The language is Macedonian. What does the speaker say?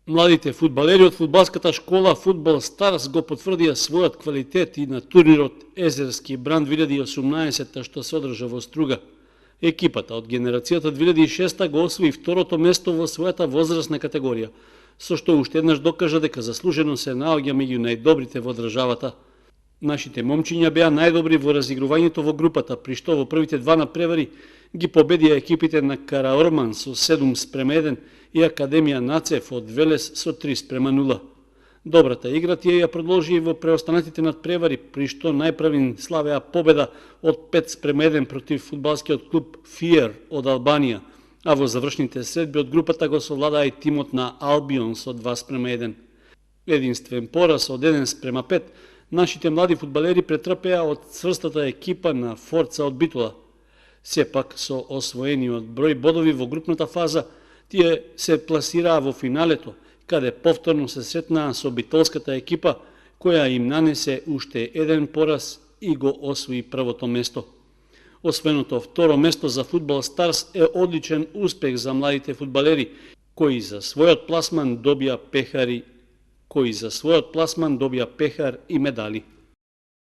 Младите фудбалери од фудбалската школа Фудбал Старс го потврдија својот квалитет и на турнирот Езерски бранд 2018 што се одржа во Струга. Екипата од генерацијата 2006 го освои второто место во својата возрастна категорија, со што уште еднаш докажа дека заслужено се наоѓа меѓу најдобрите во државата. Нашите момчиња беа најдобри во разигрувањето во групата, при што во првите два надпревари ги победија екипите на Караорман со 7:1 и Академија Нацев од Велес со 3:0. Добрата игра тие ја продолжи и во преостанатите надпревари, при што најправин славеа победа од 5:1 против фудбалскиот клуб Фиер од Албанија, а во завршните средби од групата го совладаа и тимот на Албион со 2:1. Единствен пораз од 1:5 нашите млади фудбалери претрпеа од цврстата екипа на Форца од Битола. Сепак со освоениот број бодови во групната фаза, тие се пласираа во финалето, каде повторно се сретнаа со битолската екипа, која им нанесе уште еден пораз и го освои првото место. Освеното второ место за Фудбал Старс е одличен успех за младите фудбалери, кои за својот пласман добија пехар и медали.